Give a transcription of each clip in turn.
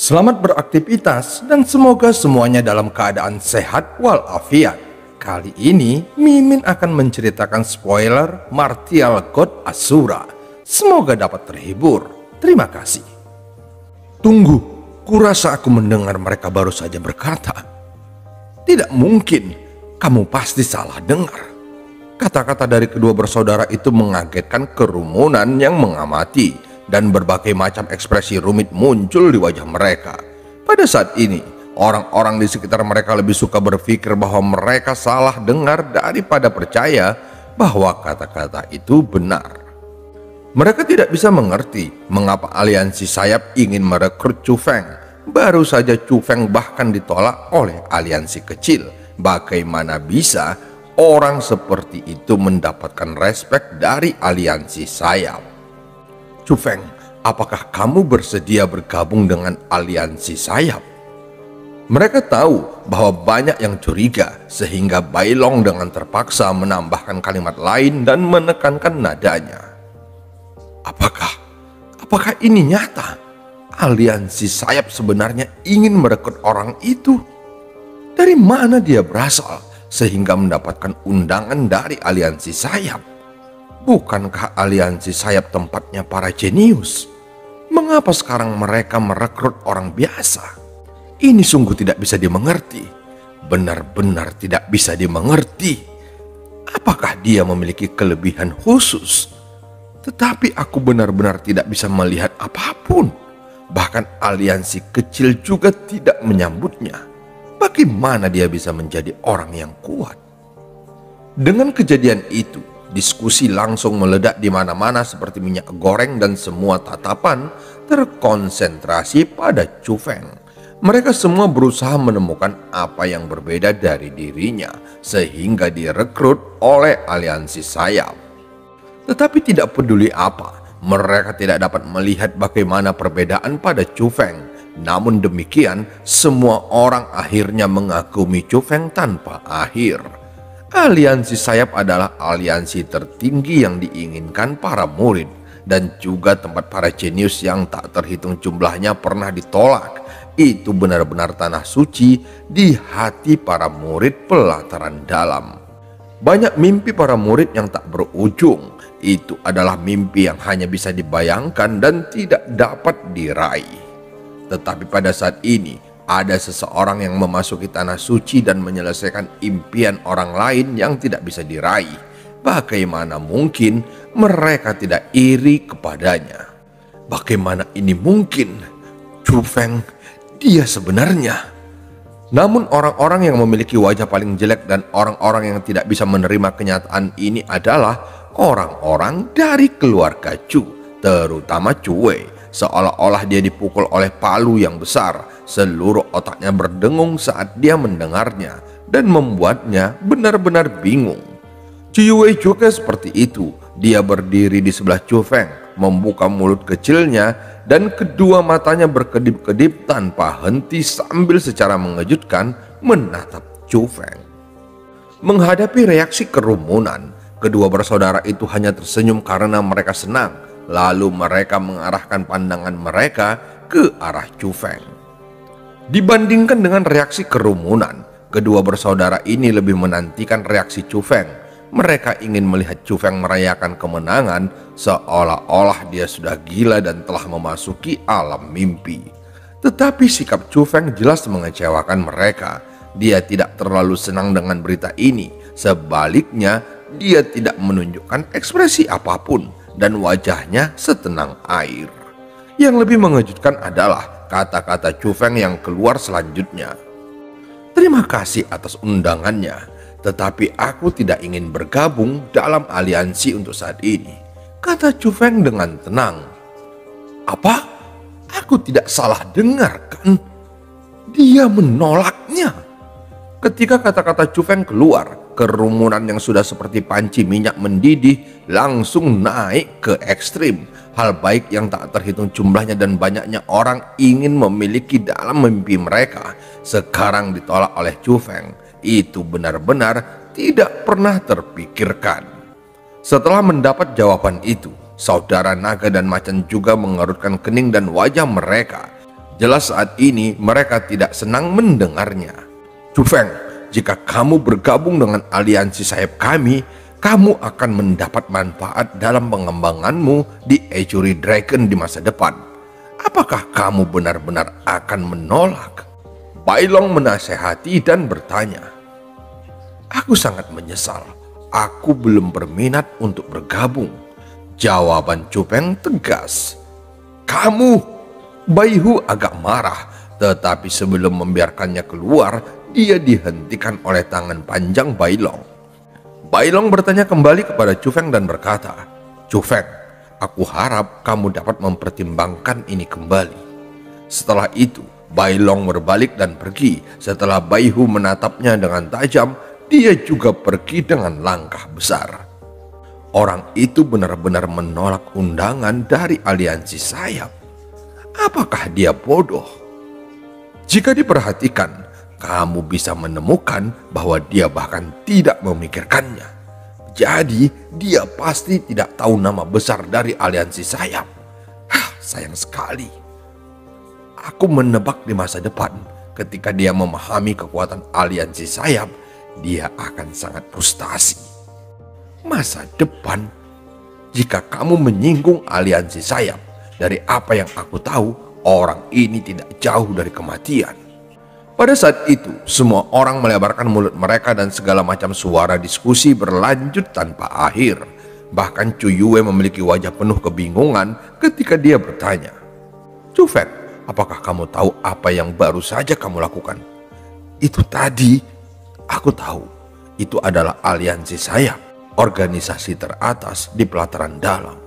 Selamat beraktivitas dan semoga semuanya dalam keadaan sehat walafiat. Kali ini Mimin akan menceritakan spoiler Martial God Asura. Semoga dapat terhibur. Terima kasih. Tunggu, kurasa aku mendengar mereka baru saja berkata. Tidak mungkin, kamu pasti salah dengar. Kata-kata dari kedua bersaudara itu mengagetkan kerumunan yang mengamati. Dan berbagai macam ekspresi rumit muncul di wajah mereka. Pada saat ini, orang-orang di sekitar mereka lebih suka berpikir bahwa mereka salah dengar daripada percaya bahwa kata-kata itu benar. Mereka tidak bisa mengerti mengapa aliansi sayap ingin merekrut Chu Feng. Baru saja Chu Feng bahkan ditolak oleh aliansi kecil. Bagaimana bisa orang seperti itu mendapatkan respek dari aliansi sayap? Chu Feng, apakah kamu bersedia bergabung dengan aliansi sayap? Mereka tahu bahwa banyak yang curiga sehingga Bai Long dengan terpaksa menambahkan kalimat lain dan menekankan nadanya. Apakah ini nyata? Aliansi sayap sebenarnya ingin merekrut orang itu? Dari mana dia berasal sehingga mendapatkan undangan dari aliansi sayap? Bukankah aliansi sayap tempatnya para jenius? Mengapa sekarang mereka merekrut orang biasa? Ini sungguh tidak bisa dimengerti. Benar-benar tidak bisa dimengerti. Apakah dia memiliki kelebihan khusus? Tetapi aku benar-benar tidak bisa melihat apapun. Bahkan aliansi kecil juga tidak menyambutnya. Bagaimana dia bisa menjadi orang yang kuat? Dengan kejadian itu, diskusi langsung meledak di mana-mana seperti minyak goreng dan semua tatapan terkonsentrasi pada Chu Feng. Mereka semua berusaha menemukan apa yang berbeda dari dirinya sehingga direkrut oleh aliansi sayap. Tetapi tidak peduli apa, mereka tidak dapat melihat bagaimana perbedaan pada Chu Feng. Namun demikian, semua orang akhirnya mengagumi Chu Feng tanpa akhir. Aliansi sayap adalah aliansi tertinggi yang diinginkan para murid dan juga tempat para jenius yang tak terhitung jumlahnya pernah ditolak. Itu benar-benar tanah suci di hati para murid pelataran dalam. Banyak mimpi para murid yang tak berujung. Itu adalah mimpi yang hanya bisa dibayangkan dan tidak dapat diraih. Tetapi pada saat ini, ada seseorang yang memasuki tanah suci dan menyelesaikan impian orang lain yang tidak bisa diraih. Bagaimana mungkin mereka tidak iri kepadanya? Bagaimana ini mungkin? Chu Feng, dia sebenarnya. Namun orang-orang yang memiliki wajah paling jelek dan orang-orang yang tidak bisa menerima kenyataan ini adalah orang-orang dari keluarga Chu, terutama Chu Wei. Seolah-olah dia dipukul oleh palu yang besar. Seluruh otaknya berdengung saat dia mendengarnya dan membuatnya benar-benar bingung. Chu Wei juga seperti itu. Dia berdiri di sebelah Chu Feng, membuka mulut kecilnya dan kedua matanya berkedip-kedip tanpa henti sambil secara mengejutkan menatap Chu Feng. Menghadapi reaksi kerumunan, kedua bersaudara itu hanya tersenyum karena mereka senang. Lalu mereka mengarahkan pandangan mereka ke arah Chu Feng. Dibandingkan dengan reaksi kerumunan, kedua bersaudara ini lebih menantikan reaksi Chu Feng. Mereka ingin melihat Chu Feng merayakan kemenangan seolah-olah dia sudah gila dan telah memasuki alam mimpi. Tetapi sikap Chu Feng jelas mengecewakan mereka. Dia tidak terlalu senang dengan berita ini. Sebaliknya, dia tidak menunjukkan ekspresi apapun dan wajahnya setenang air. Yang lebih mengejutkan adalah kata-kata Chu Feng yang keluar selanjutnya. Terima kasih atas undangannya, tetapi aku tidak ingin bergabung dalam aliansi untuk saat ini, kata Chu Feng dengan tenang. Apa? Aku tidak salah dengar kan? Dia menolaknya. Ketika kata-kata Chu Feng keluar, kerumunan yang sudah seperti panci minyak mendidih langsung naik ke ekstrim. Hal baik yang tak terhitung jumlahnya dan banyaknya orang ingin memiliki dalam mimpi mereka sekarang ditolak oleh Chu Feng. Itu benar-benar tidak pernah terpikirkan. Setelah mendapat jawaban itu, saudara naga dan macan juga mengerutkan kening dan wajah mereka. Jelas saat ini mereka tidak senang mendengarnya. Chu Feng, jika kamu bergabung dengan aliansi sayap kami, kamu akan mendapat manfaat dalam pengembanganmu di Azure Dragon di masa depan. Apakah kamu benar-benar akan menolak? Bai Long menasehati dan bertanya. Aku sangat menyesal. Aku belum berminat untuk bergabung. Jawaban Chu Feng tegas. Kamu! Bai Hu agak marah, tetapi sebelum membiarkannya keluar, dia dihentikan oleh tangan panjang Bai Long. Bai Long bertanya kembali kepada Chu Feng dan berkata, Chu Feng, aku harap kamu dapat mempertimbangkan ini kembali. Setelah itu, Bai Long berbalik dan pergi. Setelah Bai Hu menatapnya dengan tajam, dia juga pergi dengan langkah besar. Orang itu benar-benar menolak undangan dari aliansi sayap. Apakah dia bodoh? Jika diperhatikan, kamu bisa menemukan bahwa dia bahkan tidak memikirkannya. Jadi, dia pasti tidak tahu nama besar dari aliansi sayap. Sayang sekali. Aku menebak di masa depan, ketika dia memahami kekuatan aliansi sayap, dia akan sangat frustasi. Masa depan, jika kamu menyinggung aliansi sayap, dari apa yang aku tahu, orang ini tidak jauh dari kematian. Pada saat itu, semua orang melebarkan mulut mereka dan segala macam suara diskusi berlanjut tanpa akhir. Bahkan Chu Yue memiliki wajah penuh kebingungan ketika dia bertanya, Chu Feng, apakah kamu tahu apa yang baru saja kamu lakukan? Itu tadi, aku tahu. Itu adalah aliansi sayap, organisasi teratas di pelataran dalam.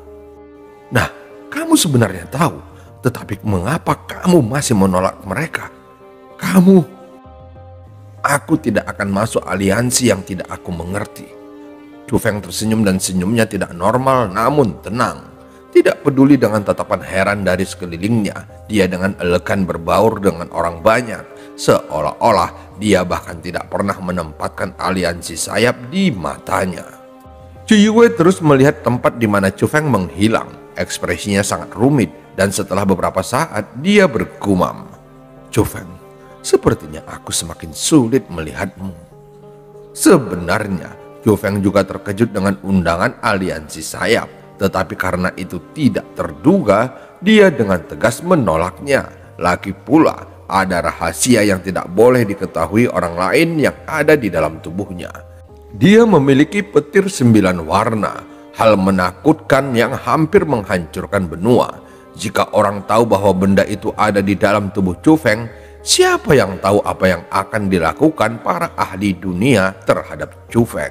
Nah, kamu sebenarnya tahu, tetapi mengapa kamu masih menolak mereka? Aku tidak akan masuk aliansi yang tidak aku mengerti. Chu Feng tersenyum dan senyumnya tidak normal namun tenang. Tidak peduli dengan tatapan heran dari sekelilingnya, dia dengan elegan berbaur dengan orang banyak. Seolah-olah dia bahkan tidak pernah menempatkan aliansi sayap di matanya. Chu Yue terus melihat tempat di mana Chu Feng menghilang. Ekspresinya sangat rumit dan setelah beberapa saat dia bergumam. Chu Feng, sepertinya aku semakin sulit melihatmu. Sebenarnya, Chu Feng juga terkejut dengan undangan aliansi sayap. Tetapi karena itu tidak terduga, dia dengan tegas menolaknya. Lagi pula, ada rahasia yang tidak boleh diketahui orang lain yang ada di dalam tubuhnya. Dia memiliki petir 9 warna. Hal menakutkan yang hampir menghancurkan benua. Jika orang tahu bahwa benda itu ada di dalam tubuh Chu Feng, siapa yang tahu apa yang akan dilakukan para ahli dunia terhadap Chu Feng?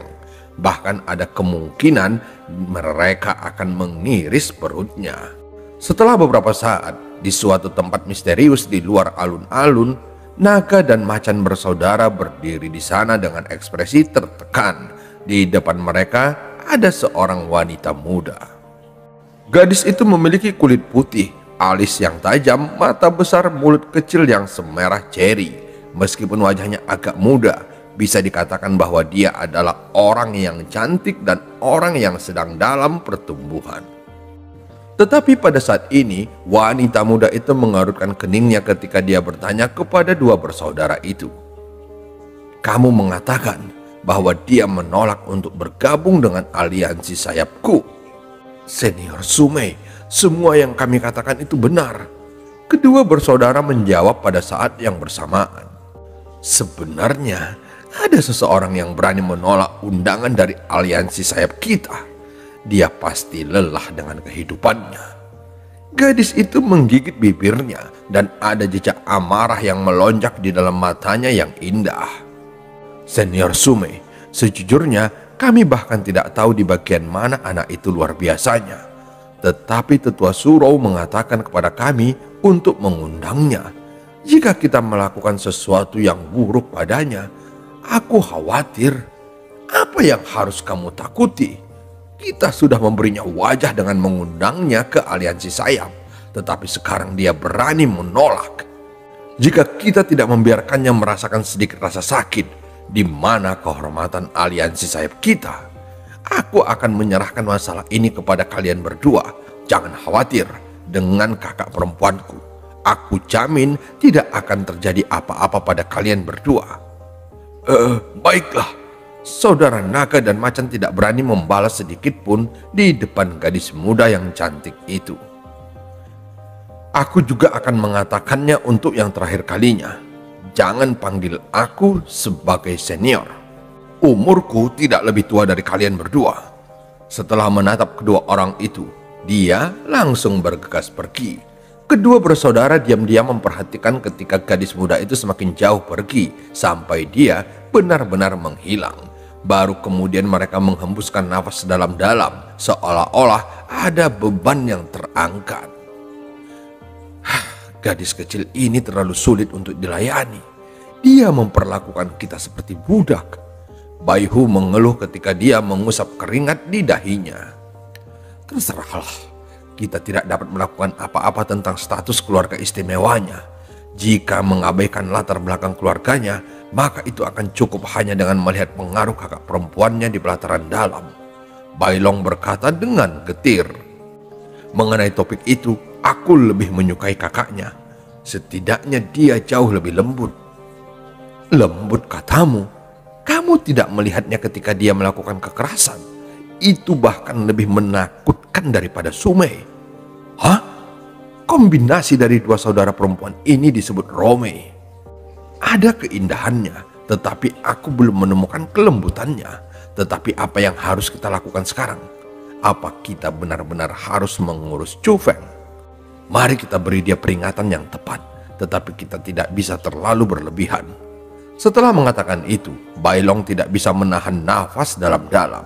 Bahkan ada kemungkinan mereka akan mengiris perutnya. Setelah beberapa saat, di suatu tempat misterius di luar alun-alun, naga dan macan bersaudara berdiri di sana dengan ekspresi tertekan. Di depan mereka ada seorang wanita muda. Gadis itu memiliki kulit putih, alis yang tajam, mata besar, mulut kecil yang semerah ceri. Meskipun wajahnya agak muda, bisa dikatakan bahwa dia adalah orang yang cantik dan orang yang sedang dalam pertumbuhan. Tetapi pada saat ini, wanita muda itu mengerutkan keningnya ketika dia bertanya kepada dua bersaudara itu. Kamu mengatakan bahwa dia menolak untuk bergabung dengan aliansi sayapku. Senior Sumei, semua yang kami katakan itu benar. Kedua bersaudara menjawab pada saat yang bersamaan. Sebenarnya ada seseorang yang berani menolak undangan dari aliansi sayap kita. Dia pasti lelah dengan kehidupannya. Gadis itu menggigit bibirnya dan ada jejak amarah yang melonjak di dalam matanya yang indah. Senior Sumei, sejujurnya kami bahkan tidak tahu di bagian mana anak itu luar biasanya. Tetapi tetua surau mengatakan kepada kami untuk mengundangnya. Jika kita melakukan sesuatu yang buruk padanya, aku khawatir. Apa yang harus kamu takuti? Kita sudah memberinya wajah dengan mengundangnya ke aliansi sayap. Tetapi sekarang dia berani menolak. Jika kita tidak membiarkannya merasakan sedikit rasa sakit, di mana kehormatan aliansi sayap kita, aku akan menyerahkan masalah ini kepada kalian berdua. Jangan khawatir dengan kakak perempuanku. aku jamin tidak akan terjadi apa-apa pada kalian berdua." Baiklah." Saudara naga dan macan tidak berani membalas sedikit pun di depan gadis muda yang cantik itu. "Aku juga akan mengatakannya untuk yang terakhir kalinya. Jangan panggil aku sebagai senior. Umurku tidak lebih tua dari kalian berdua." Setelah menatap kedua orang itu, dia langsung bergegas pergi. Kedua bersaudara diam-diam memperhatikan ketika gadis muda itu semakin jauh pergi sampai dia benar-benar menghilang. Baru kemudian mereka menghembuskan nafas dalam-dalam, seolah-olah ada beban yang terangkat. Gadis kecil ini terlalu sulit untuk dilayani. Dia memperlakukan kita seperti budak. Baihu mengeluh ketika dia mengusap keringat di dahinya. "Terserahlah, kita tidak dapat melakukan apa-apa tentang status keluarga istimewanya. Jika mengabaikan latar belakang keluarganya, maka itu akan cukup hanya dengan melihat pengaruh kakak perempuannya di pelataran dalam." Bailong berkata dengan getir. "Mengenai topik itu, aku lebih menyukai kakaknya. Setidaknya dia jauh lebih lembut." "Lembut katamu? Kamu tidak melihatnya ketika dia melakukan kekerasan? Itu bahkan lebih menakutkan daripada Sumei." "Hah? Kombinasi dari dua saudara perempuan ini disebut Romei. Ada keindahannya, tetapi aku belum menemukan kelembutannya. Tetapi apa yang harus kita lakukan sekarang? Apa kita benar-benar harus mengurus Chu Feng? Mari kita beri dia peringatan yang tepat, tetapi kita tidak bisa terlalu berlebihan." Setelah mengatakan itu, Bailong tidak bisa menahan nafas dalam-dalam.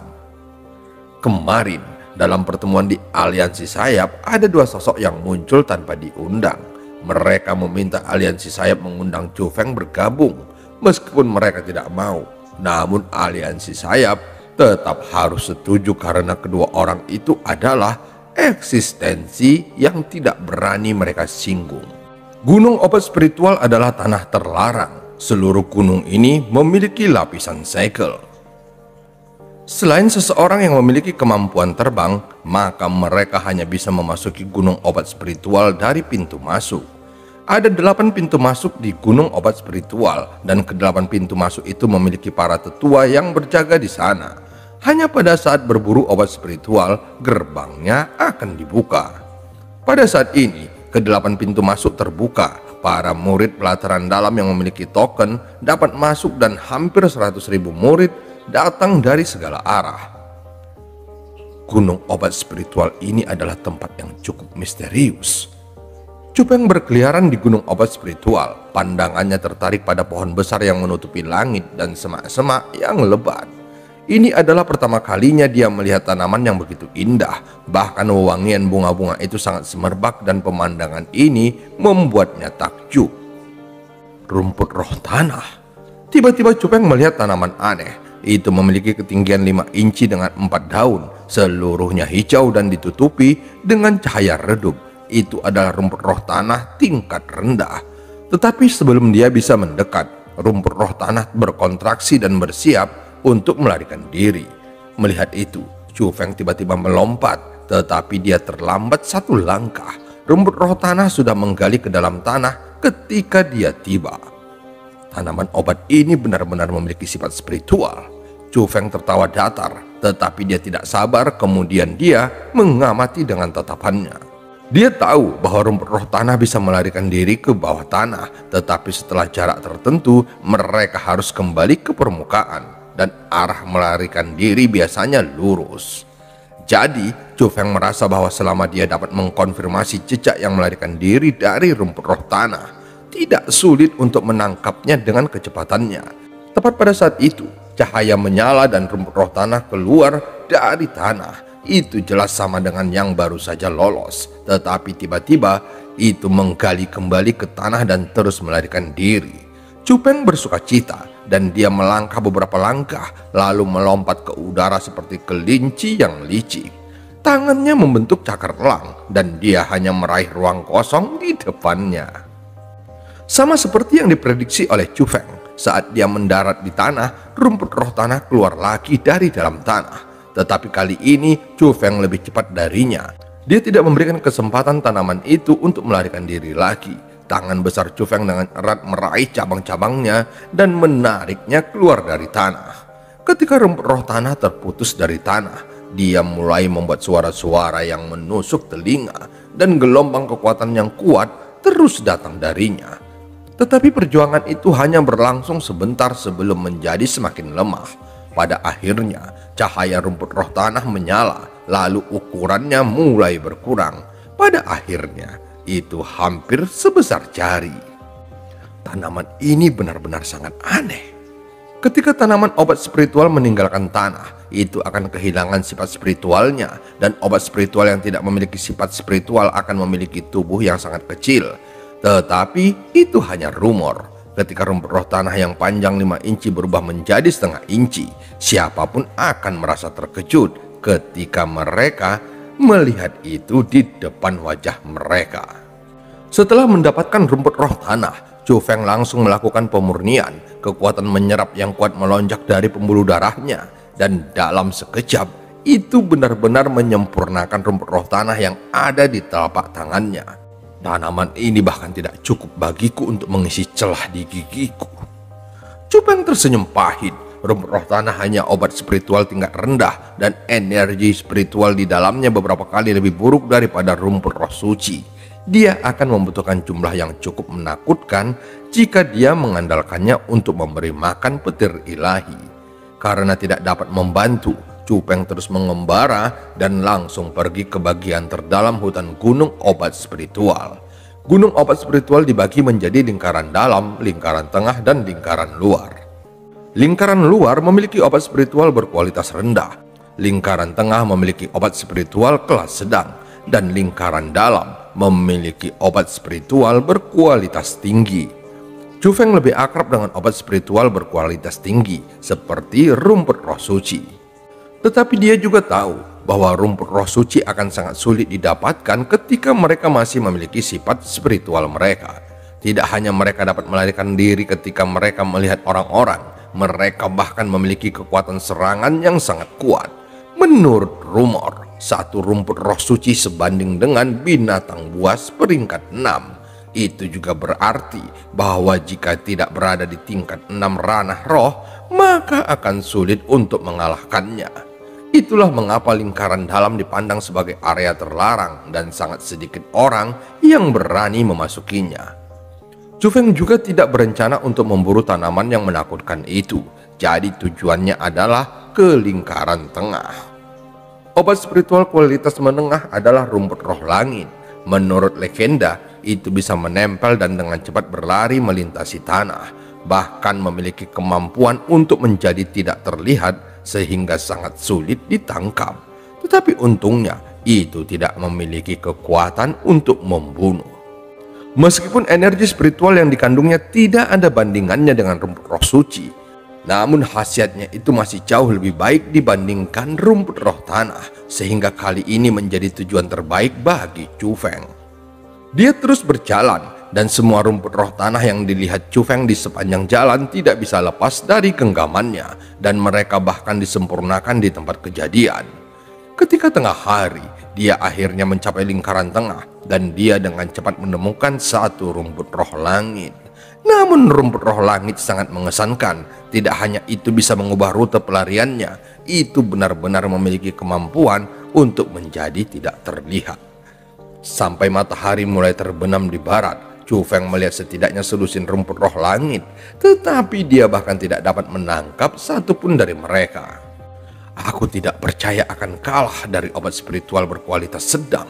Kemarin, dalam pertemuan di Aliansi Sayap, ada dua sosok yang muncul tanpa diundang. Mereka meminta Aliansi Sayap mengundang Chu Feng bergabung. Meskipun mereka tidak mau, namun Aliansi Sayap tetap harus setuju karena kedua orang itu adalah eksistensi yang tidak berani mereka singgung. Gunung obat spiritual adalah tanah terlarang. Seluruh gunung ini memiliki lapisan segel. Selain seseorang yang memiliki kemampuan terbang, maka mereka hanya bisa memasuki gunung obat spiritual dari pintu masuk. Ada 8 pintu masuk di gunung obat spiritual, dan ke-8 pintu masuk itu memiliki para tetua yang berjaga di sana. Hanya pada saat berburu obat spiritual, gerbangnya akan dibuka. Pada saat ini, ke-8 pintu masuk terbuka. Para murid pelataran dalam yang memiliki token dapat masuk dan hampir 100.000 murid datang dari segala arah. Gunung obat spiritual ini adalah tempat yang cukup misterius. Chu Feng berkeliaran di gunung obat spiritual. Pandangannya tertarik pada pohon besar yang menutupi langit dan semak-semak yang lebat. Ini adalah pertama kalinya dia melihat tanaman yang begitu indah. Bahkan wewangian bunga-bunga itu sangat semerbak dan pemandangan ini membuatnya takjub. Rumput roh tanah. Tiba-tiba Chu Feng melihat tanaman aneh. Itu memiliki ketinggian 5 inci dengan 4 daun. Seluruhnya hijau dan ditutupi dengan cahaya redup. Itu adalah rumput roh tanah tingkat rendah. Tetapi sebelum dia bisa mendekat, rumput roh tanah berkontraksi dan bersiap untuk melarikan diri. Melihat itu, Chu Feng tiba-tiba melompat, tetapi dia terlambat 1 langkah. Rumput roh tanah sudah menggali ke dalam tanah ketika dia tiba. Tanaman obat ini benar-benar memiliki sifat spiritual. Chu Feng tertawa datar, tetapi dia tidak sabar. Kemudian dia mengamati dengan tatapannya. Dia tahu bahwa rumput roh tanah bisa melarikan diri ke bawah tanah, tetapi setelah jarak tertentu mereka harus kembali ke permukaan. Dan arah melarikan diri biasanya lurus. Jadi Chu Feng merasa bahwa selama dia dapat mengkonfirmasi jejak yang melarikan diri dari rumput roh tanah, tidak sulit untuk menangkapnya dengan kecepatannya. Tepat pada saat itu, cahaya menyala dan rumput roh tanah keluar dari tanah. Itu jelas sama dengan yang baru saja lolos. Tetapi tiba-tiba itu menggali kembali ke tanah dan terus melarikan diri. Chu Feng bersuka cita dan dia melangkah beberapa langkah lalu melompat ke udara seperti kelinci yang licik. Tangannya membentuk cakar elang dan dia hanya meraih ruang kosong di depannya. Sama seperti yang diprediksi oleh Chu Feng, saat dia mendarat di tanah, rumput roh tanah keluar lagi dari dalam tanah. Tetapi kali ini Chu Feng lebih cepat darinya. Dia tidak memberikan kesempatan tanaman itu untuk melarikan diri lagi. tangan besar Cufeng dengan erat meraih cabang-cabangnya dan menariknya keluar dari tanah. Ketika rumput roh tanah terputus dari tanah, dia mulai membuat suara-suara yang menusuk telinga dan gelombang kekuatan yang kuat terus datang darinya. Tetapi perjuangan itu hanya berlangsung sebentar sebelum menjadi semakin lemah. Pada akhirnya, cahaya rumput roh tanah menyala, lalu ukurannya mulai berkurang. Pada akhirnya, itu hampir sebesar jari. Tanaman ini benar-benar sangat aneh. Ketika tanaman obat spiritual meninggalkan tanah, itu akan kehilangan sifat spiritualnya, dan obat spiritual yang tidak memiliki sifat spiritual akan memiliki tubuh yang sangat kecil. Tetapi itu hanya rumor. Ketika rumput roh tanah yang panjang 5 inci berubah menjadi setengah inci, siapapun akan merasa terkejut ketika mereka melihat itu di depan wajah mereka. Setelah mendapatkan rumput roh tanah, Cufeng langsung melakukan pemurnian. Kekuatan menyerap yang kuat melonjak dari pembuluh darahnya, dan dalam sekejap itu benar-benar menyempurnakan rumput roh tanah yang ada di telapak tangannya. Tanaman ini bahkan tidak cukup bagiku untuk mengisi celah di gigiku. Cufeng tersenyum pahit. Rumput roh tanah hanya obat spiritual tingkat rendah, dan energi spiritual di dalamnya beberapa kali lebih buruk daripada rumput roh suci. Dia akan membutuhkan jumlah yang cukup menakutkan jika dia mengandalkannya untuk memberi makan petir ilahi. Karena tidak dapat membantu, Cufeng terus mengembara dan langsung pergi ke bagian terdalam hutan gunung obat spiritual. Gunung obat spiritual dibagi menjadi lingkaran dalam, lingkaran tengah, dan lingkaran luar. Lingkaran luar memiliki obat spiritual berkualitas rendah, lingkaran tengah memiliki obat spiritual kelas sedang, dan lingkaran dalam memiliki obat spiritual berkualitas tinggi. Cufeng lebih akrab dengan obat spiritual berkualitas tinggi seperti rumput roh suci. Tetapi dia juga tahu bahwa rumput roh suci akan sangat sulit didapatkan ketika mereka masih memiliki sifat spiritual mereka. Tidak hanya mereka dapat melarikan diri ketika mereka melihat orang-orang, mereka bahkan memiliki kekuatan serangan yang sangat kuat. Menurut rumor, satu rumput roh suci sebanding dengan binatang buas peringkat 6. Itu juga berarti bahwa jika tidak berada di tingkat 6 ranah roh, maka akan sulit untuk mengalahkannya. Itulah mengapa lingkaran dalam dipandang sebagai area terlarang dan sangat sedikit orang yang berani memasukinya. Cufeng juga tidak berencana untuk memburu tanaman yang menakutkan itu, jadi tujuannya adalah ke lingkaran tengah. Obat spiritual kualitas menengah adalah rumput roh langit. Menurut legenda, itu bisa menempel dan dengan cepat berlari melintasi tanah, bahkan memiliki kemampuan untuk menjadi tidak terlihat sehingga sangat sulit ditangkap. Tetapi untungnya itu tidak memiliki kekuatan untuk membunuh. Meskipun energi spiritual yang dikandungnya tidak ada bandingannya dengan rumput roh suci, namun khasiatnya itu masih jauh lebih baik dibandingkan rumput roh tanah, sehingga kali ini menjadi tujuan terbaik bagi Cufeng. Dia terus berjalan, dan semua rumput roh tanah yang dilihat Cufeng di sepanjang jalan tidak bisa lepas dari genggamannya, dan mereka bahkan disempurnakan di tempat kejadian. Ketika tengah hari, dia akhirnya mencapai lingkaran tengah, dan dia dengan cepat menemukan satu rumput roh langit. Namun rumput roh langit sangat mengesankan. Tidak hanya itu bisa mengubah rute pelariannya, itu benar-benar memiliki kemampuan untuk menjadi tidak terlihat. Sampai matahari mulai terbenam di barat, Cufeng melihat setidaknya selusin rumput roh langit, tetapi dia bahkan tidak dapat menangkap satupun dari mereka. Aku tidak percaya akan kalah dari obat spiritual berkualitas sedang.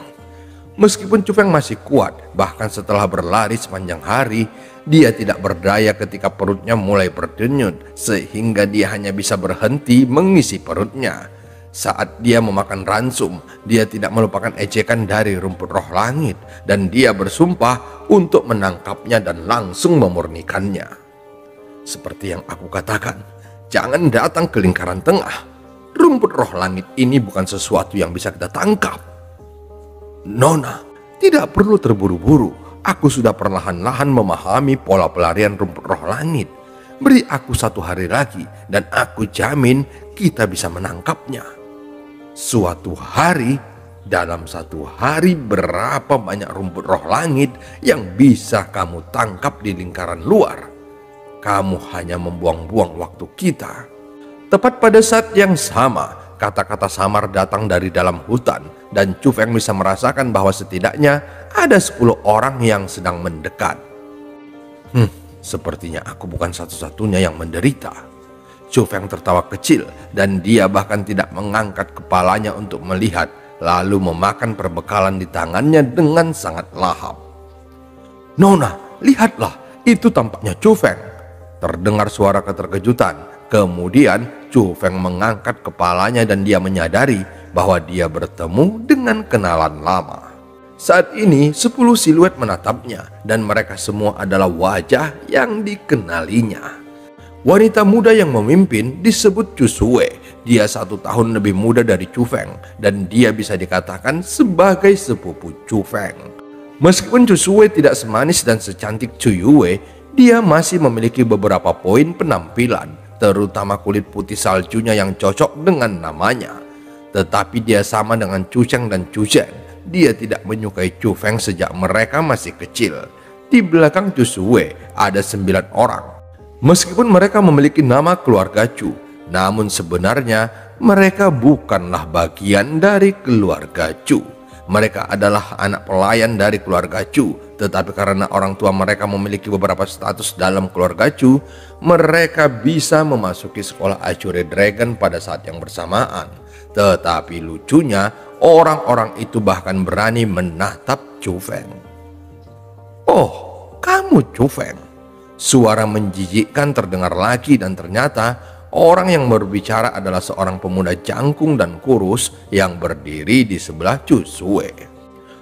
Meskipun Cufeng masih kuat, bahkan setelah berlari sepanjang hari, dia tidak berdaya ketika perutnya mulai berdenyut, sehingga dia hanya bisa berhenti mengisi perutnya. Saat dia memakan ransum, dia tidak melupakan ejekan dari rumput roh langit, dan dia bersumpah untuk menangkapnya dan langsung memurnikannya. Seperti yang aku katakan, jangan datang ke lingkaran tengah. Rumput roh langit ini bukan sesuatu yang bisa kita tangkap. Nona, tidak perlu terburu-buru. Aku sudah perlahan-lahan memahami pola pelarian rumput roh langit. Beri aku 1 hari lagi, dan aku jamin kita bisa menangkapnya. Suatu hari, dalam satu hari berapa banyak rumput roh langit yang bisa kamu tangkap di lingkaran luar? Kamu hanya membuang-buang waktu kita. Tepat pada saat yang sama, kata-kata samar datang dari dalam hutan, dan Chu Feng bisa merasakan bahwa setidaknya ada 10 orang yang sedang mendekat. Sepertinya aku bukan satu-satunya yang menderita. Chu Feng tertawa kecil, dan dia bahkan tidak mengangkat kepalanya untuk melihat, lalu memakan perbekalan di tangannya dengan sangat lahap. "Nona, lihatlah, itu tampaknya Chu Feng." Terdengar suara keterkejutan. Kemudian Chu Feng mengangkat kepalanya dan dia menyadari bahwa dia bertemu dengan kenalan lama. Saat ini 10 siluet menatapnya, dan mereka semua adalah wajah yang dikenalinya. Wanita muda yang memimpin disebut Chu Sue. Dia 1 tahun lebih muda dari Chu Feng, dan dia bisa dikatakan sebagai sepupu Chu Feng. Meskipun Chu Sue tidak semanis dan secantik Chu Yue, dia masih memiliki beberapa poin penampilan, terutama kulit putih saljunya yang cocok dengan namanya. Tetapi dia sama dengan Chu Cheng dan Chu Zhen. Dia tidak menyukai Chu Feng sejak mereka masih kecil. Di belakang Chu Sue ada 9 orang. Meskipun mereka memiliki nama keluarga Chu, namun sebenarnya mereka bukanlah bagian dari keluarga Chu. Mereka adalah anak pelayan dari keluarga Chu, tetapi karena orang tua mereka memiliki beberapa status dalam keluarga Chu, mereka bisa memasuki sekolah Azure Dragon pada saat yang bersamaan. Tetapi lucunya, orang-orang itu bahkan berani menatap Chu Feng. "Oh, kamu Chu Feng?" Suara menjijikkan terdengar lagi, dan ternyata orang yang berbicara adalah seorang pemuda jangkung dan kurus yang berdiri di sebelah Chu Sue.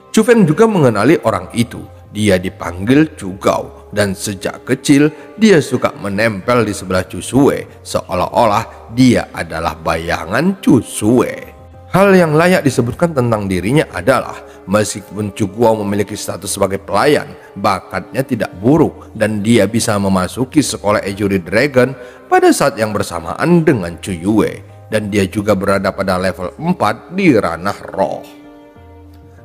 Chu Feng juga mengenali orang itu. Dia dipanggil Chu Gao, dan sejak kecil dia suka menempel di sebelah Chu Sue, seolah-olah dia adalah bayangan Chu Sue. Hal yang layak disebutkan tentang dirinya adalah meskipun Chu Guo memiliki status sebagai pelayan, bakatnya tidak buruk dan dia bisa memasuki sekolah Azure Dragon pada saat yang bersamaan dengan Chu Yue, dan dia juga berada pada level 4 di ranah roh.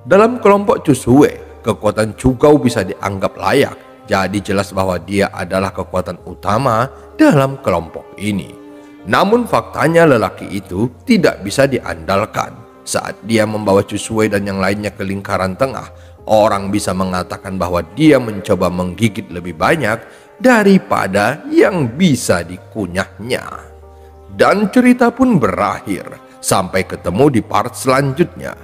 Dalam kelompok Chu Sue, kekuatan Chu Gao bisa dianggap layak, jadi jelas bahwa dia adalah kekuatan utama dalam kelompok ini. Namun faktanya lelaki itu tidak bisa diandalkan. Saat dia membawa Chu Sue dan yang lainnya ke lingkaran tengah, orang bisa mengatakan bahwa dia mencoba menggigit lebih banyak daripada yang bisa dikunyahnya. Dan cerita pun berakhir sampai ketemu di part selanjutnya.